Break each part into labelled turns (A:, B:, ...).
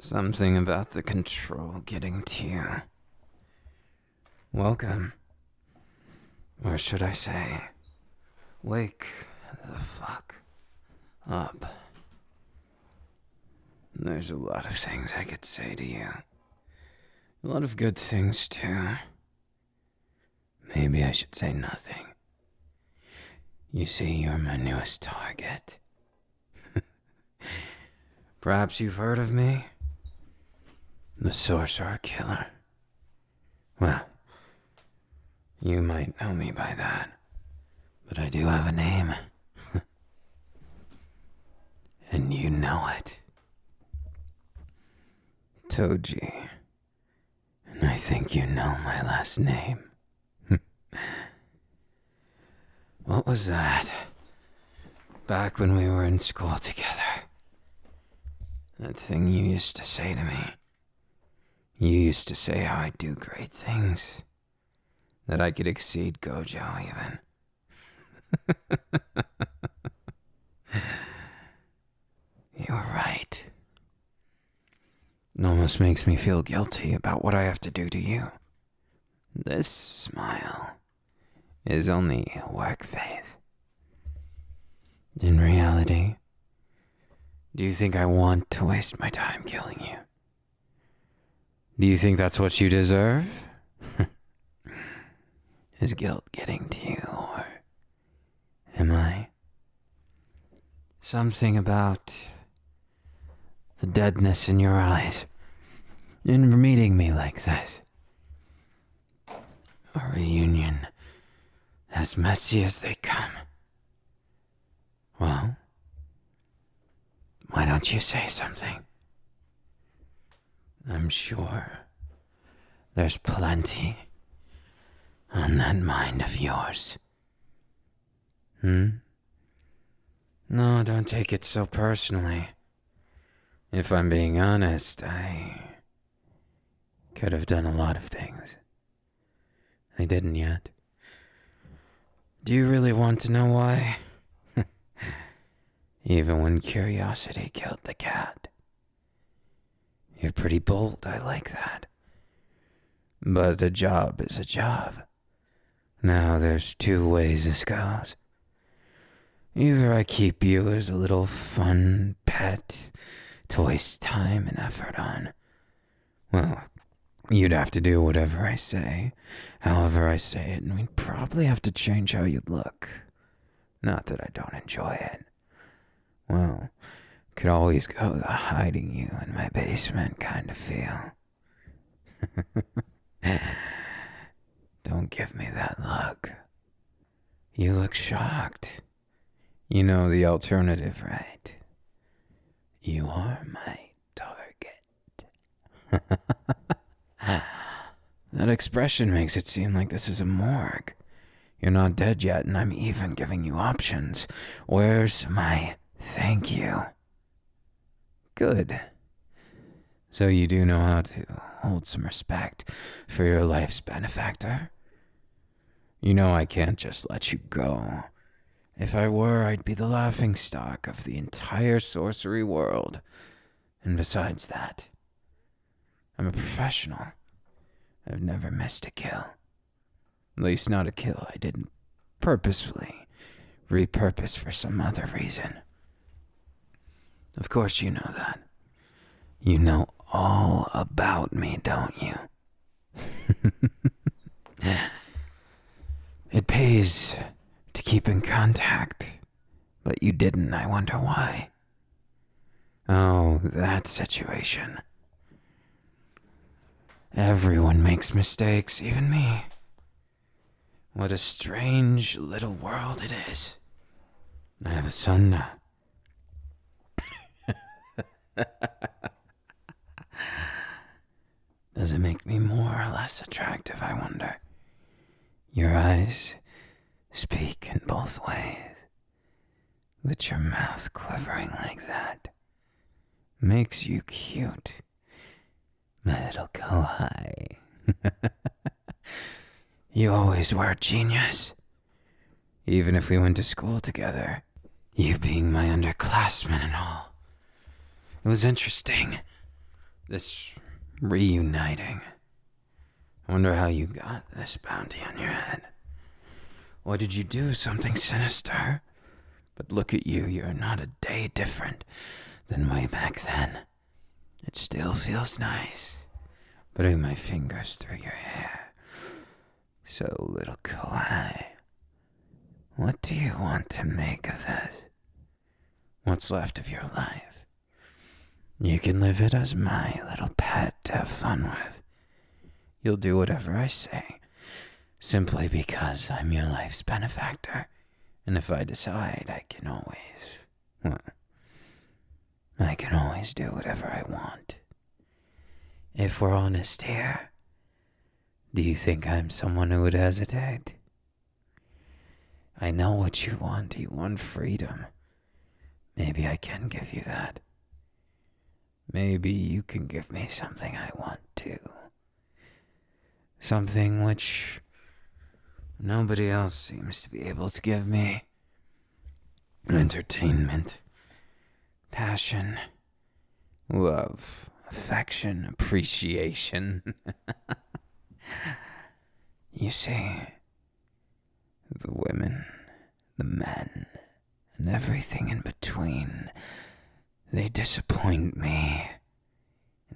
A: Something about the control getting to you. Welcome. Or should I say, wake the fuck up. There's a lot of things I could say to you. A lot of good things, too. Maybe I should say nothing. You see, you're my newest target. Perhaps you've heard of me? The Sorcerer Killer. Well, you might know me by that, but I do have a name. And you know it. Toji. And I think you know my last name. What was that? Back when we were in school together. That thing you used to say to me. You used to say how I do great things. That I could exceed Gojo, even. You were right. It almost makes me feel guilty about what I have to do to you. This smile is only a work phase. In reality, do you think I want to waste my time killing you? Do you think that's what you deserve? Is guilt getting to you, or am I? Something about the deadness in your eyes in meeting me like this. A reunion as messy as they come. Well, why don't you say something? I'm sure there's plenty on that mind of yours. No, don't take it so personally. If I'm being honest, I could have done a lot of things. I didn't yet. Do you really want to know why? Even when curiosity killed the cat. You're pretty bold, I like that. But a job is a job. Now there's two ways this goes. Either I keep you as a little fun pet to waste time and effort on. Well, you'd have to do whatever I say, however I say it, and we'd probably have to change how you look. Not that I don't enjoy it. Well, could always go the hiding you in my basement kind of feel. Don't give me that look. You look shocked. You know the alternative, right? You are my target. That expression makes it seem like this is a morgue. You're not dead yet, and I'm even giving you options. Where's my thank you? Good. So you do know how to hold some respect for your life's benefactor? You know I can't just let you go. If I were, I'd be the laughingstock of the entire sorcery world. And besides that, I'm a professional. I've never missed a kill. At least not a kill I didn't purposefully repurpose for some other reason. Of course you know that. You know all about me, don't you? It pays to keep in contact, but you didn't. I wonder why. Oh, that situation. Everyone makes mistakes, even me. What a strange little world it is. I have a son now. Does it make me more or less attractive, I wonder? Your eyes speak in both ways. But your mouth quivering like that makes you cute. My little kohai. You always were a genius. Even if we went to school together. You being my underclassman and all. It was interesting. This reuniting. I wonder how you got this bounty on your head. What did you do? Something sinister? But look at you, you're not a day different than way back then. It still feels nice, putting my fingers through your hair. So, little Kawaii, what do you want to make of this? What's left of your life? You can live it as my little pet to have fun with. You'll do whatever I say, simply because I'm your life's benefactor. And if I decide, I can always do whatever I want. If we're honest here, do you think I'm someone who would hesitate? I know what you want. You want freedom. Maybe I can give you that. Maybe you can give me something I want too. Something which nobody else seems to be able to give me. Entertainment, passion, love, affection, appreciation. You see, the women, the men, and everything in between, they disappoint me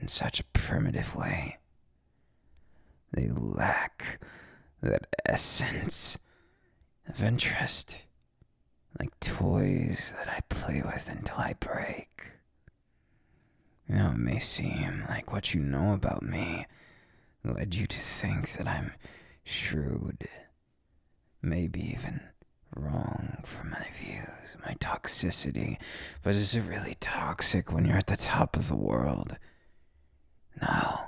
A: in such a primitive way. They lack that essence of interest, like toys that I play with until I break. Now, it may seem like what you know about me led you to think that I'm shrewd, maybe even wrong for my views, my toxicity, but is it really toxic when you're at the top of the world? No.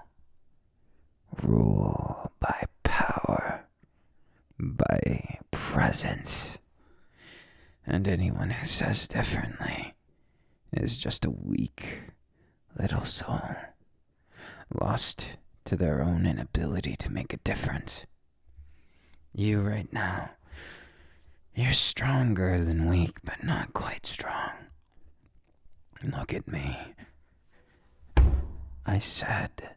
A: Rule by power, by presence. And anyone who says differently is just a weak little soul, lost to their own inability to make a difference. You right now, you're stronger than weak, but not quite strong. Look at me. I said,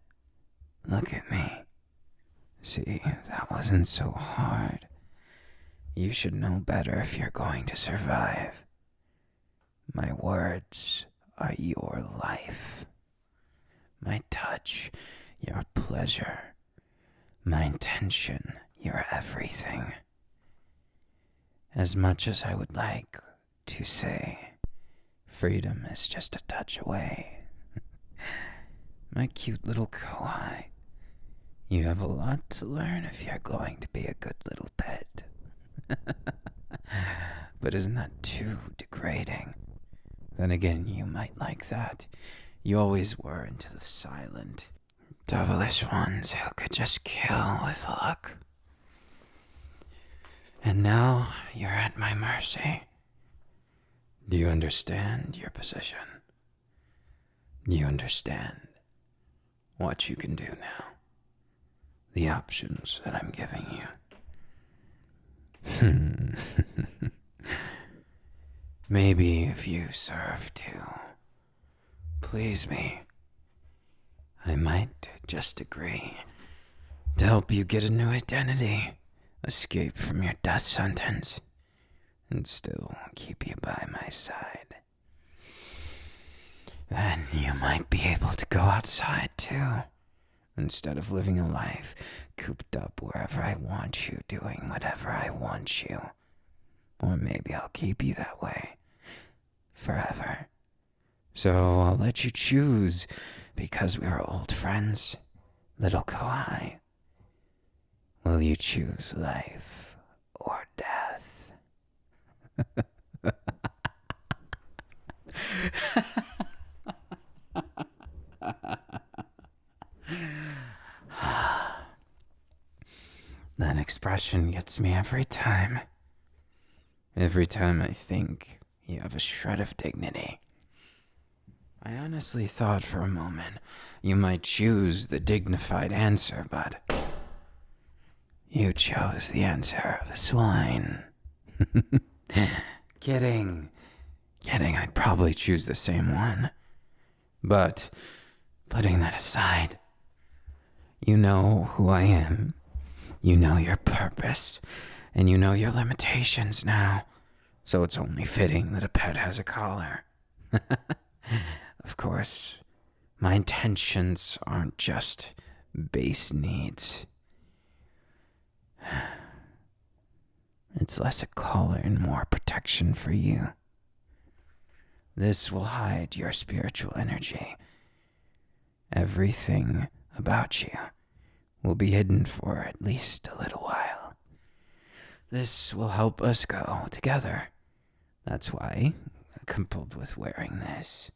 A: look at me. See, that wasn't so hard. You should know better if you're going to survive. My words are your life. My touch, your pleasure. My intention, your everything. As much as I would like to say, freedom is just a touch away. My cute little kawaii, you have a lot to learn if you're going to be a good little pet. But isn't that too degrading? Then again, you might like that. You always were into the silent, devilish ones who could just kill with a look. And now you're at my mercy. Do you understand your position? Do you understand what you can do now? The options that I'm giving you. Maybe if you serve to please me, I might just agree to help you get a new identity, escape from your death sentence, and still keep you by my side. Then you might be able to go outside too, instead of living a life cooped up wherever I want you, doing whatever I want you. Or maybe I'll keep you that way forever. So I'll let you choose, because we are old friends, little kawaii. Will you choose life or death? That expression gets me every time. Every time I think you have a shred of dignity. I honestly thought for a moment you might choose the dignified answer, but you chose the answer of a swine. Kidding. I'd probably choose the same one. But putting that aside, you know who I am. You know your purpose, and you know your limitations now. So it's only fitting that a pet has a collar. Of course, my intentions aren't just base needs. It's less a collar and more protection for you. This will hide your spiritual energy. Everything about you will be hidden for at least a little while. This will help us go together. That's why, coupled with wearing this,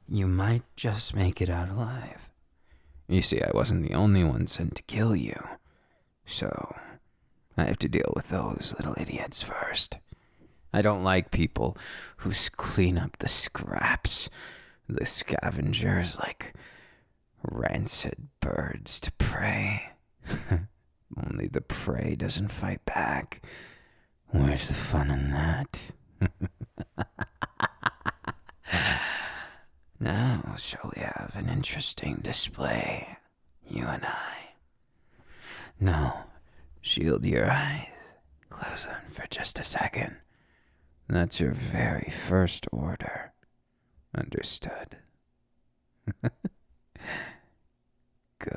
A: you might just make it out alive. You see, I wasn't the only one sent to kill you, so I have to deal with those little idiots first. I don't like people who clean up the scraps, the scavengers like rancid birds to prey. Only the prey doesn't fight back. Where's the fun in that? Now, shall we have an interesting display, you and I? Now, shield your eyes. Close them for just a second. That's your very first order. Understood? Good.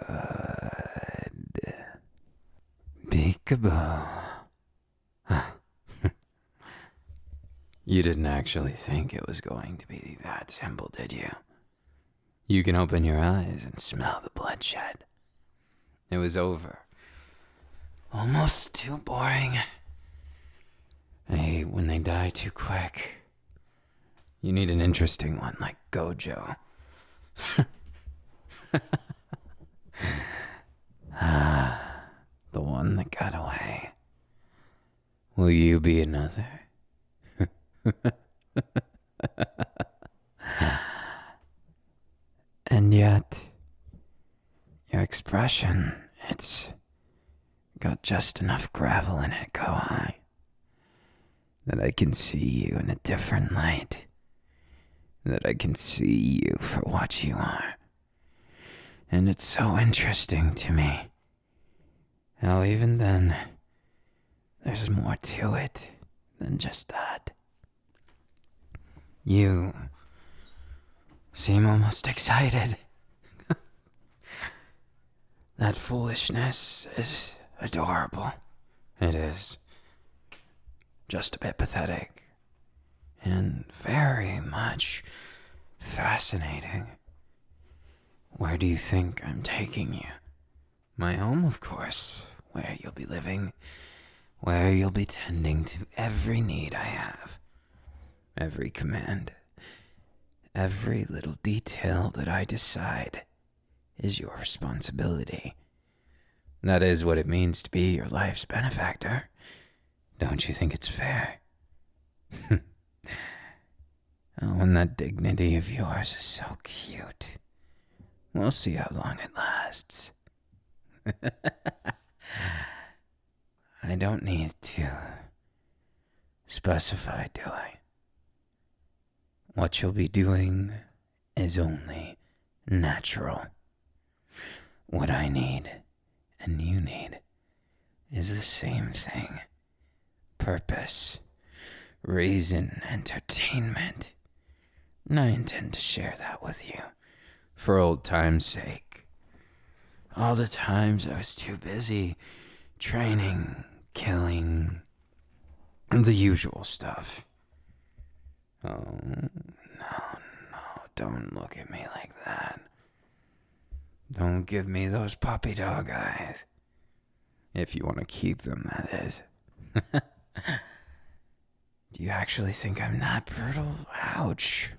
A: Peekaboo. You didn't actually think it was going to be that simple, did you? You can open your eyes and smell the bloodshed. It was over. Almost too boring. I hate when they die too quick. You need an interesting one like Gojo. The one that got away. Will you be another? And yet, your expression, it's got just enough gravel in it, Kohai, that I can see you in a different light, that I can see you for what you are. And it's so interesting to me how even then, there's more to it than just that. You seem almost excited. That foolishness is adorable. It is. Just a bit pathetic. And very much fascinating. Where do you think I'm taking you? My home, of course. Where you'll be living. Where you'll be tending to every need I have. Every command. Every little detail that I decide is your responsibility. That is what it means to be your life's benefactor. Don't you think it's fair? Oh, and that dignity of yours is so cute. We'll see how long it lasts. I don't need to specify, do I? What you'll be doing is only natural. What I need and you need is the same thing. Purpose, reason, entertainment. And I intend to share that with you for old time's sake. All the times I was too busy training, killing, the usual stuff. Oh, no, don't look at me like that. Don't give me those puppy dog eyes. If you want to keep them, that is. Do you actually think I'm that brutal? Ouch.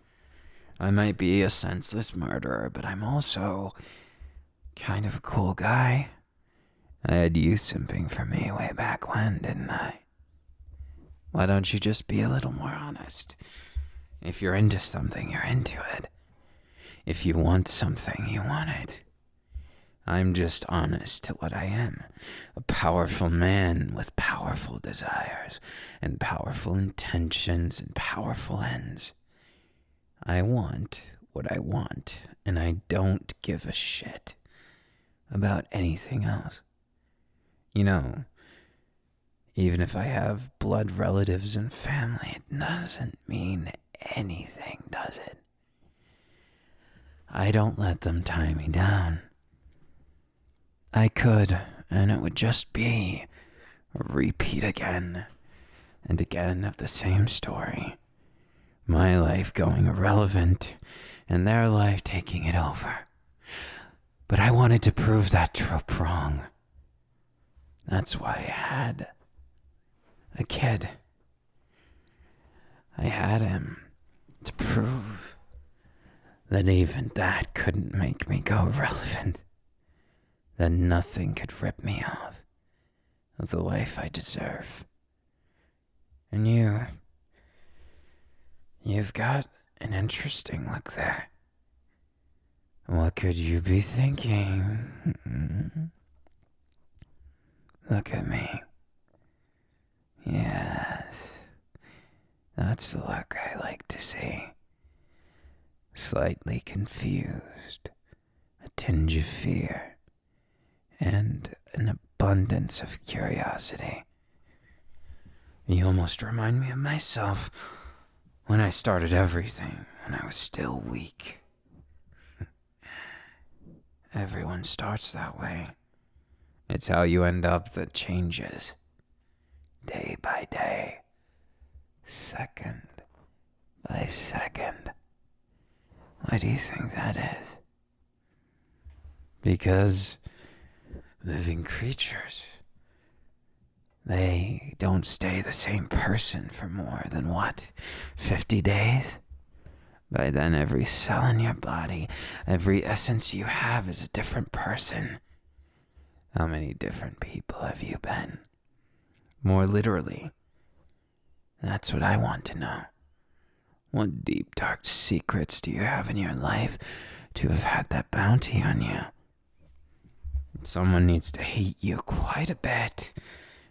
A: I might be a senseless murderer, but I'm also kind of a cool guy. I had you simping for me way back when, didn't I? Why don't you just be a little more honest? If you're into something, you're into it. If you want something, you want it. I'm just honest to what I am. A powerful man with powerful desires and powerful intentions and powerful ends. I want what I want, and I don't give a shit about anything else. You know, even if I have blood relatives and family, it doesn't mean anything, does it? I don't let them tie me down. I could, and it would just be a repeat again and again of the same story. My life going irrelevant, and their life taking it over. But I wanted to prove that trope wrong. That's why I had a kid. I had him to prove that even that couldn't make me go irrelevant. That nothing could rip me off of the life I deserve. And you've got an interesting look there. What could you be thinking? Look at me. Yes, that's the look I like to see. Slightly confused, a tinge of fear, and an abundance of curiosity. You almost remind me of myself when I started everything, when I was still weak. Everyone starts that way. It's how you end up that changes. Day by day. Second by second. Why do you think that is? Because living creatures, they don't stay the same person for more than 50 days? By then, every cell in your body, every essence you have is a different person. How many different people have you been? More literally. That's what I want to know. What deep, dark secrets do you have in your life to have had that bounty on you? Someone needs to hate you quite a bit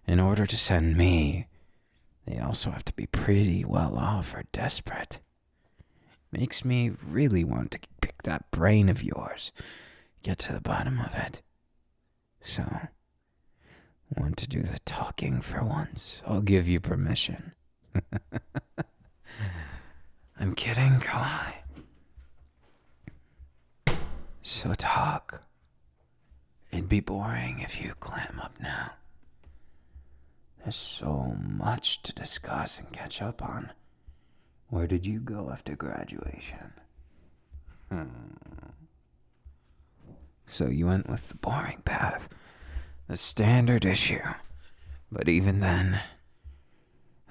A: in order to send me. They also have to be pretty well off or desperate. Makes me really want to pick that brain of yours, get to the bottom of it. So, want to do the talking for once? I'll give you permission. I'm kidding, Kawaii. So talk. It'd be boring if you clam up now. There's so much to discuss and catch up on. Where did you go after graduation? So you went with the boring path, the standard issue. But even then,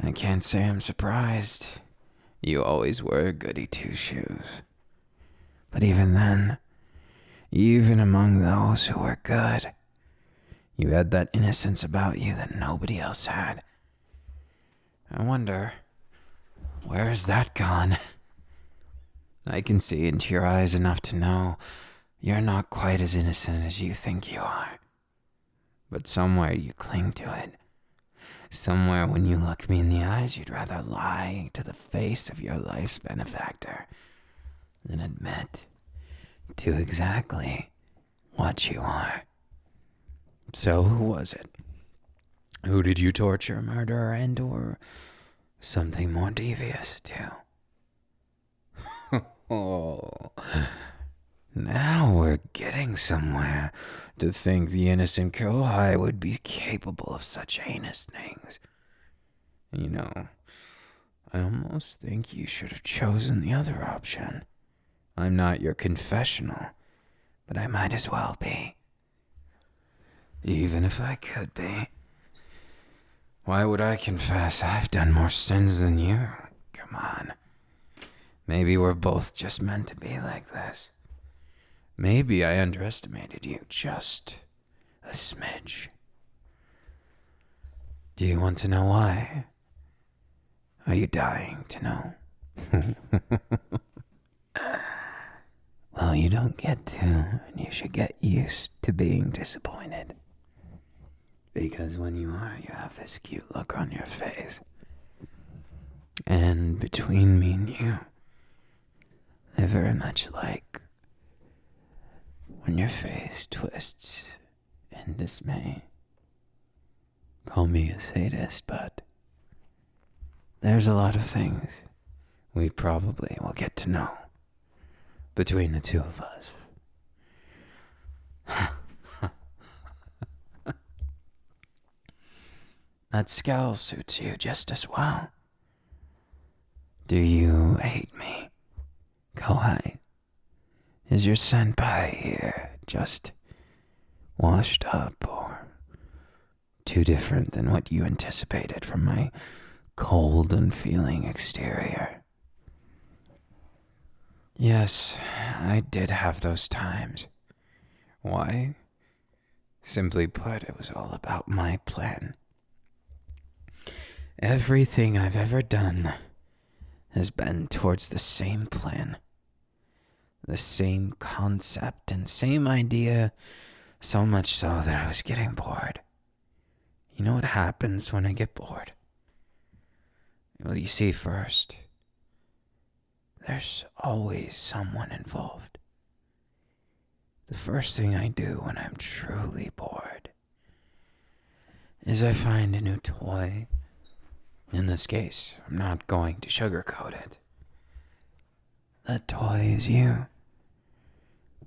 A: I can't say I'm surprised. You always were goody two-shoes. But even then, even among those who were good, you had that innocence about you that nobody else had. I wonder, where's that gone? I can see into your eyes enough to know you're not quite as innocent as you think you are. But somewhere you cling to it. Somewhere when you look me in the eyes, you'd rather lie to the face of your life's benefactor than admit to exactly what you are. So who was it? Who did you torture, murder, and or something more devious too? Oh, now we're getting somewhere. To think the innocent Kohai would be capable of such heinous things. You know, I almost think you should have chosen the other option. I'm not your confessional, but I might as well be. Even if I could be. Why would I confess? I've done more sins than you. Come on. Maybe we're both just meant to be like this. Maybe I underestimated you just a smidge. Do you want to know why? Are you dying to know? Well, you don't get to, and you should get used to being disappointed. Because when you are, you have this cute look on your face. And between me and you, I very much like when your face twists in dismay. Call me a sadist, but there's a lot of things we probably will get to know between the two of us. That scowl suits you just as well. Do you hate me, Kohai? Is your senpai here just washed up or too different than what you anticipated from my cold, unfeeling exterior? Yes, I did have those times. Why? Simply put, it was all about my plan. Everything I've ever done has been towards the same plan, the same concept and same idea, so much so that I was getting bored. You know what happens when I get bored? Well, you see, first, there's always someone involved. The first thing I do when I'm truly bored is I find a new toy. In this case, I'm not going to sugarcoat it. That toy is you.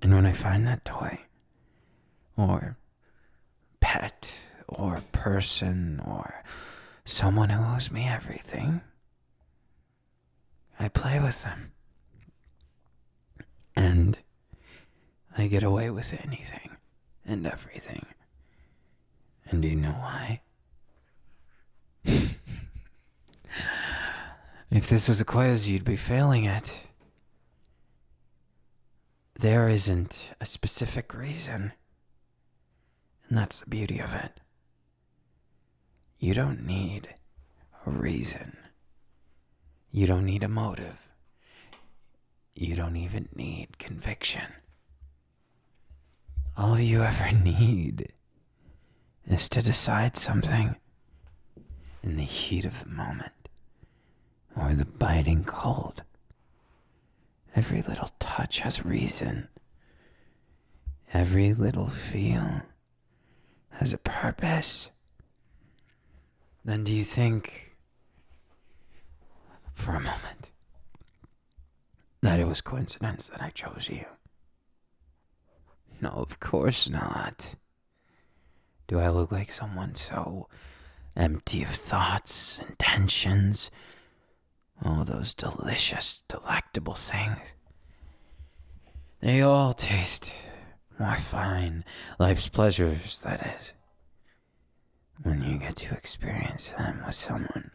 A: And when I find that toy, or pet, or person, or someone who owes me everything, I play with them. And I get away with anything and everything. And do you know why? If this was a quiz, you'd be failing it. There isn't a specific reason. And that's the beauty of it. You don't need a reason. You don't need a motive. You don't even need conviction. All you ever need is to decide something in the heat of the moment. Or the biting cold. Every little touch has reason. Every little feel has a purpose. Then do you think, for a moment, that it was coincidence that I chose you? No, of course not. Do I look like someone so empty of thoughts, intentions, all those delicious, delectable things? They all taste more fine, life's pleasures, that is, when you get to experience them with someone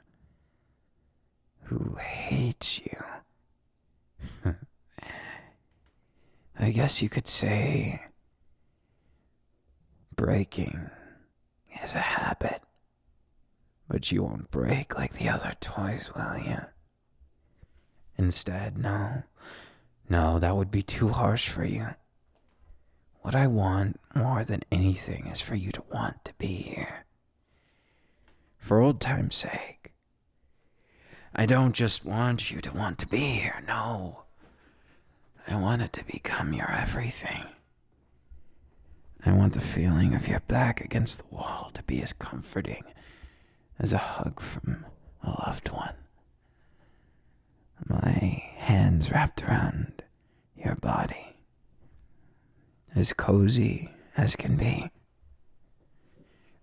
A: who hates you. I guess you could say breaking is a habit, but you won't break like the other toys, will you? Instead, no, that would be too harsh for you. What I want more than anything is for you to want to be here. For old time's sake. I don't just want you to want to be here, no. I want it to become your everything. I want the feeling of your back against the wall to be as comforting as a hug from a loved one. My hands wrapped around your body, as cozy as can be.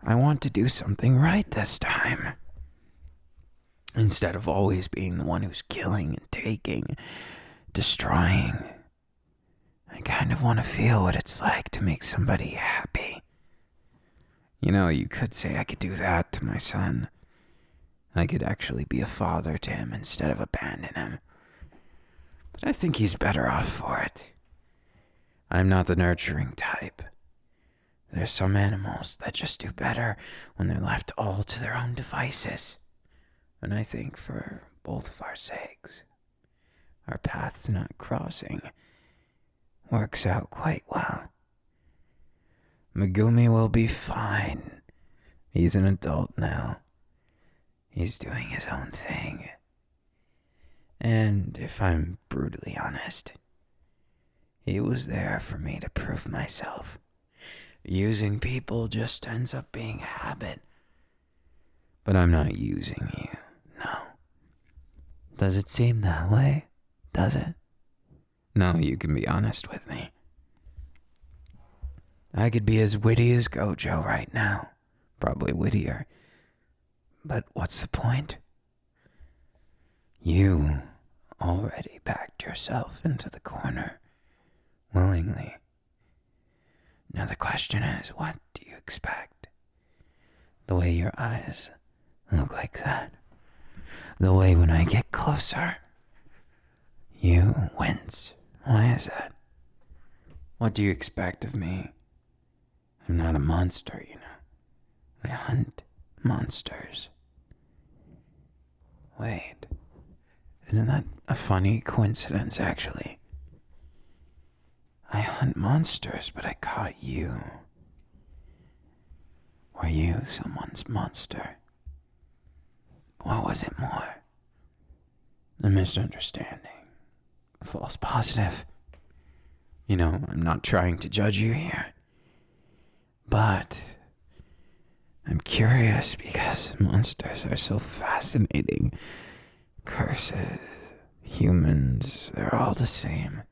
A: I want to do something right this time. Instead of always being the one who's killing and taking, destroying. I kind of want to feel what it's like to make somebody happy. You know, you could say I could do that to my son. I could actually be a father to him instead of abandon him. But I think he's better off for it. I'm not the nurturing type. There's some animals that just do better when they're left all to their own devices. And I think for both of our sakes, our paths not crossing works out quite well. Megumi will be fine. He's an adult now. He's doing his own thing. And if I'm brutally honest, He was there for me to prove myself. Using people just ends up being habit. But I'm not using you, no. Does it seem that way? Does it? No, you can be honest with me. I could be as witty as Gojo right now. Probably wittier. But what's the point? You already backed yourself into the corner. Willingly. Now the question is, what do you expect? The way your eyes look like that. The way when I get closer, you wince. Why is that? What do you expect of me? I'm not a monster, you know. I hunt monsters. Wait, isn't that a funny coincidence, actually? I hunt monsters, but I caught you. Were you someone's monster? Or was it more? A misunderstanding. A false positive. You know, I'm not trying to judge you here. But I'm curious because monsters are so fascinating. Curses, humans, they're all the same.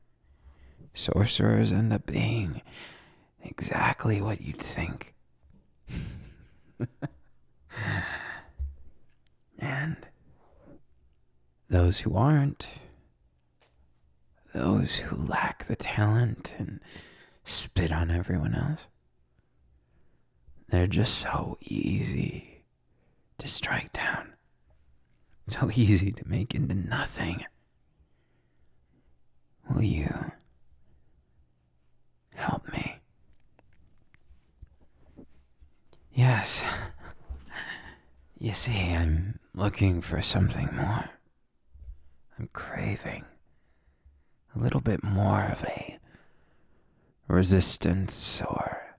A: Sorcerers end up being exactly what you'd think. And those who aren't, those who lack the talent and spit on everyone else, they're just so easy to strike down. So easy to make into nothing. Will you help me? Yes. You see, I'm looking for something more. I'm craving a little bit more of a resistance or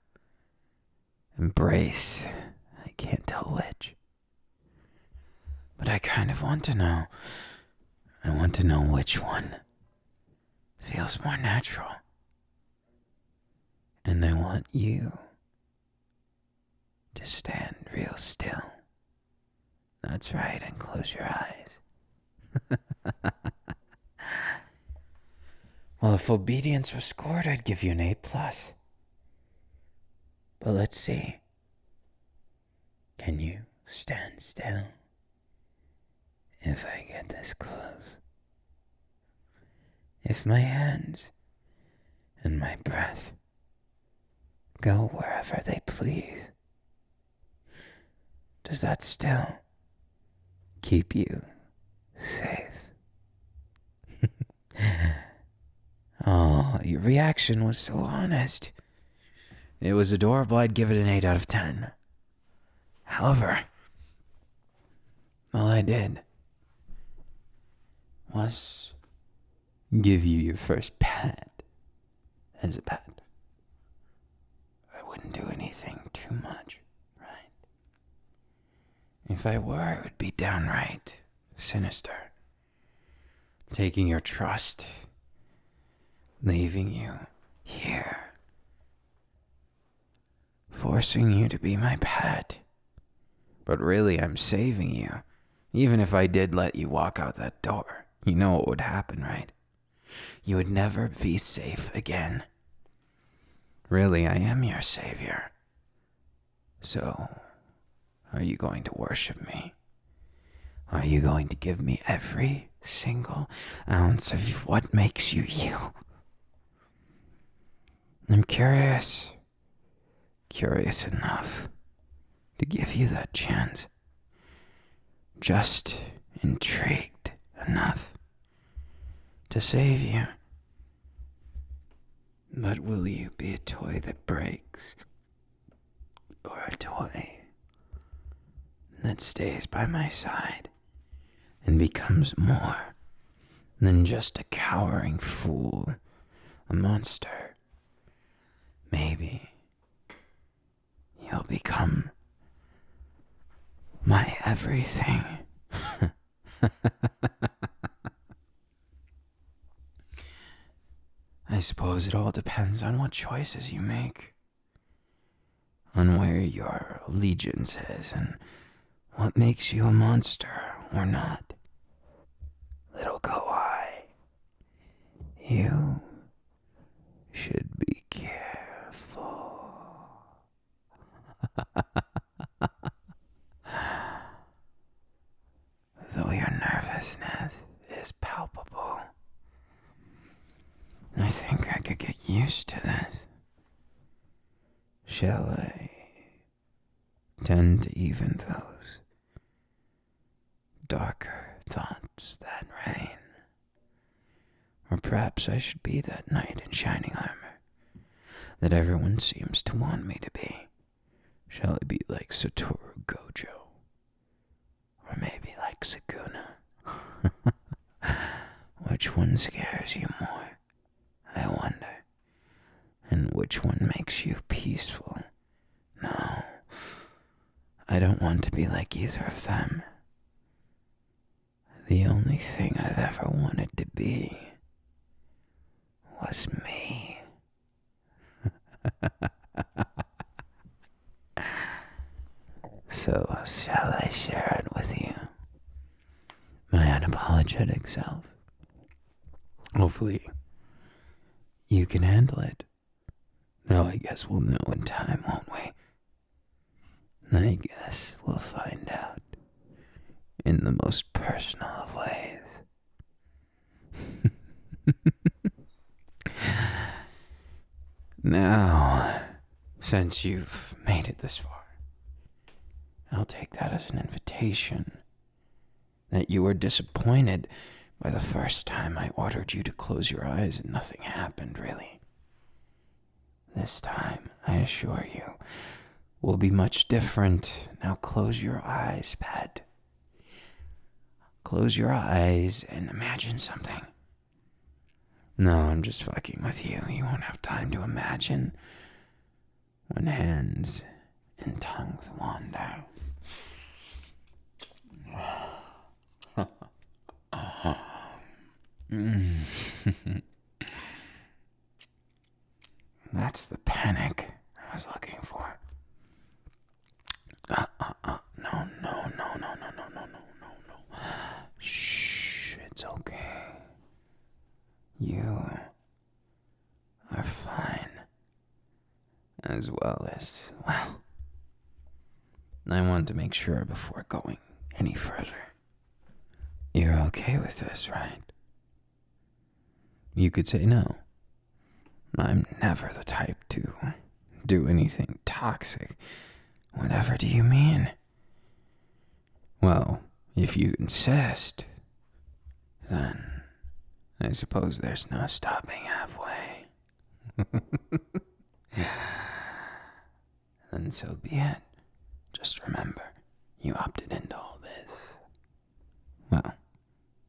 A: embrace. I can't tell which. But I kind of want to know. I want to know which one feels more natural. And I want you to stand real still. That's right, and close your eyes. Well, if obedience was scored, I'd give you an A+. But let's see. Can you stand still if I get this close? If my hands and my breath go wherever they please, does that still keep you safe? Oh, your reaction was so honest. It was adorable. I'd give it an 8 out of 10. However, all I did was give you your first pet as a pet. I wouldn't do anything too much, right? If I were, it would be downright sinister. Taking your trust, leaving you here, forcing you to be my pet. But really, I'm saving you. Even if I did let you walk out that door, you know what would happen, right? You would never be safe again. Really, I am your savior. So, are you going to worship me? Are you going to give me every single ounce of what makes you you? I'm curious enough to give you that chance. Just intrigued enough to save you. But will you be a toy that breaks? Or a toy that stays by my side and becomes more than just a cowering fool, a monster? Maybe you'll become my everything. I I suppose it all depends on what choices you make, on where your allegiance is, and what makes you a monster or not. Little kawaii, you should be careful. Though your nervousness is palpable, I think I could get used to this. Shall I tend to even those darker thoughts that reign? Or perhaps I should be that knight in shining armor that everyone seems to want me to be. Shall I be like Satoru Gojo? Or maybe like Sukuna? Which one scares you more, I wonder? And which one makes you peaceful? No, I don't want to be like either of them. The only thing I've ever wanted to be was me. So, shall I share it with you? My unapologetic self. Hopefully, you can handle it. Though I guess we'll know in time, won't we? I guess we'll find out in the most personal of ways. Now, since you've made it this far, I'll take that as an invitation that you were disappointed by the first time I ordered you to close your eyes and nothing happened, really. This time, I assure you, will be much different. Now close your eyes, pet. Close your eyes and imagine something. No, I'm just fucking with you. You won't have time to imagine when hands and tongues wander. That's the panic I was looking for. No. Shh, it's okay. You are fine. As well as, well, I want to make sure before going any further. You're okay with this, right? You could say no. I'm never the type to do anything toxic. Whatever do you mean? Well, if you insist, then I suppose there's no stopping halfway. Then so be it. Just remember, you opted into all this. Well,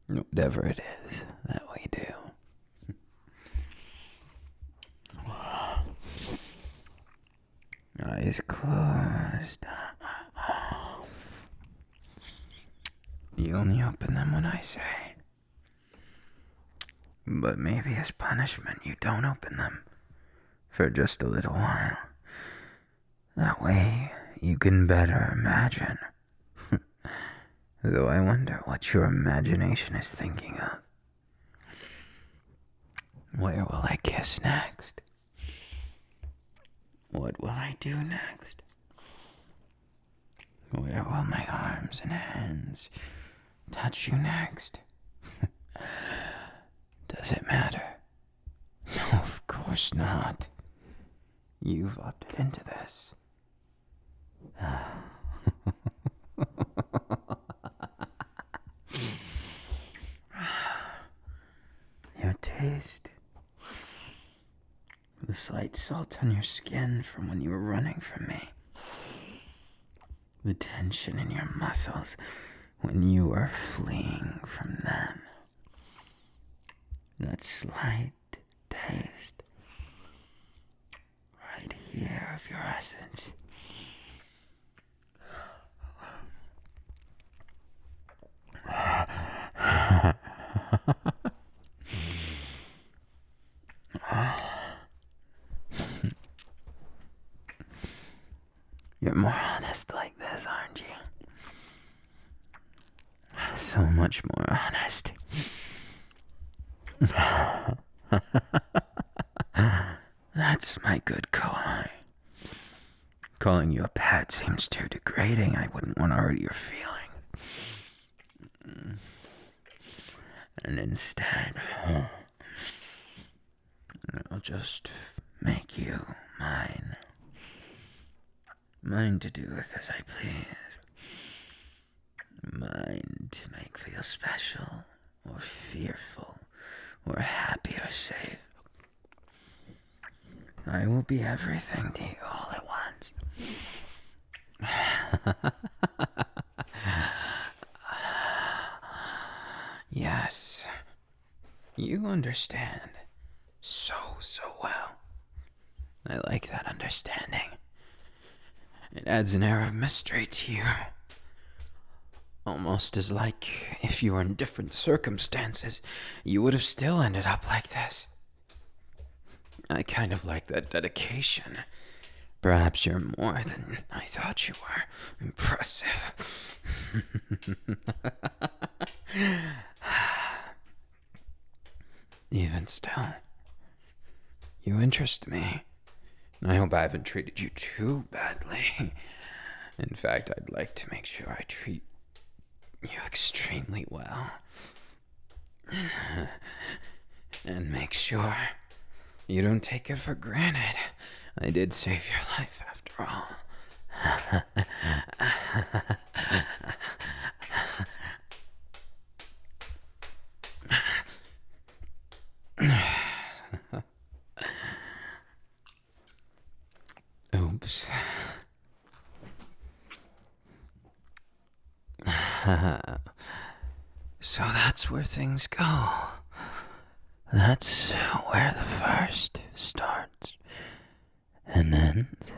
A: whatever it is that we do. Eyes closed. You only open them when I say. But maybe as punishment you don't open them for just a little while. That way you can better imagine. Though I wonder what your imagination is thinking of. Where will I kiss next? What will I do next? Where will my arms and hands touch you next? Does it matter? No, of course not. You've opted into this. Your taste. The slight salt on your skin from when you were running from me. The tension in your muscles when you were fleeing from them. That slight taste right here of your essence. much more honest. That's my good kohai. Calling you a pet seems too degrading. I wouldn't want to hurt your feelings. And instead, I'll just make you mine. Mine to do with as I please. Mine to make feel special, or fearful, or happy or safe. I will be everything to you all at once. Yes, you understand so well. I like that understanding. It adds an air of mystery to you. Almost as like if you were in different circumstances, you would have still ended up like this. I kind of like that dedication. Perhaps you're more than I thought you were. Impressive. Even still, you interest me. I hope I haven't treated you too badly. In fact, I'd like to make sure I treat you extremely well. And make sure you don't take it for granted. I did save your life after all. Oops. So that's where things go. That's where the first starts and ends.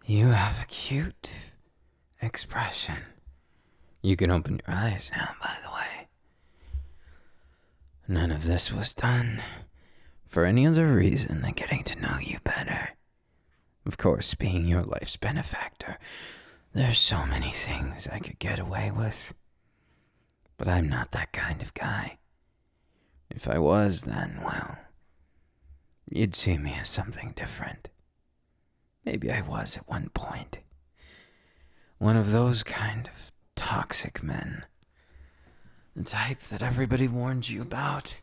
A: You have a cute expression. You can open your eyes now, by the way. None of this was done for any other reason than getting to know you better. Of course, being your life's benefactor, there's so many things I could get away with. But I'm not that kind of guy. If I was, then, well, you'd see me as something different. Maybe I was at one point. One of those kind of toxic men. The type that everybody warns you about.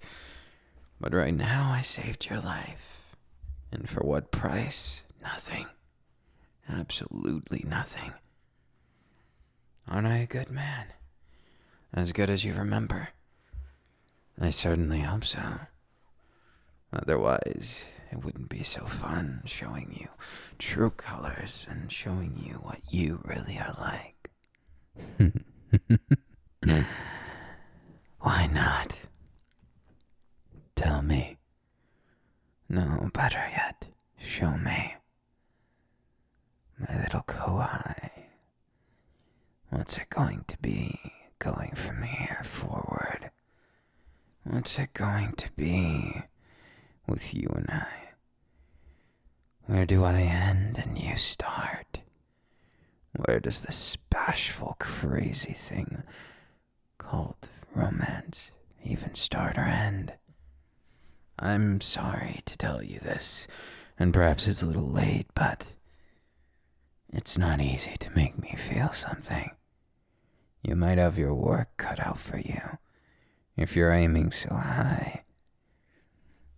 A: But right now, I saved your life. And for what price? Nothing. Absolutely nothing. Aren't I a good man? As good as you remember? I certainly hope so. Otherwise, it wouldn't be so fun showing you true colors and showing you what you really are like. Why not? Tell me. No, better yet, show me. My little kawaii. What's it going to be going from here forward? What's it going to be with you and I? Where do I end and you start? Where does this bashful, crazy thing called romance even start or end? I'm sorry to tell you this, and perhaps it's a little late, but it's not easy to make me feel something. You might have your work cut out for you. If you're aiming so high,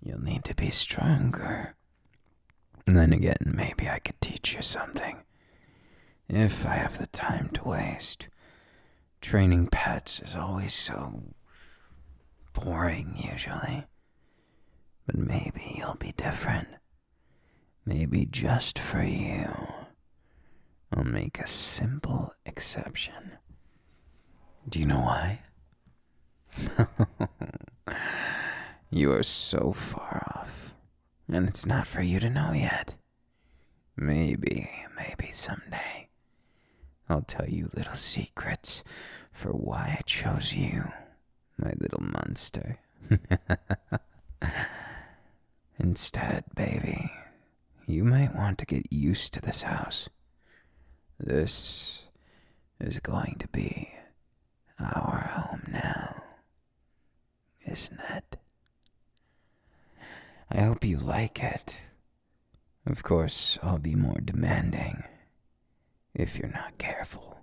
A: you'll need to be stronger. And then again, maybe I could teach you something. If I have the time to waste. Training pets is always so boring, usually. But maybe you'll be different. Maybe just for you, I'll make a simple exception. Do you know why? You are so far off, and it's not for you to know yet. Maybe someday, I'll tell you little secrets for why I chose you, my little monster. Instead, baby, you might want to get used to this house. This is going to be our home now, isn't it? I hope you like it. Of course, I'll be more demanding if you're not careful.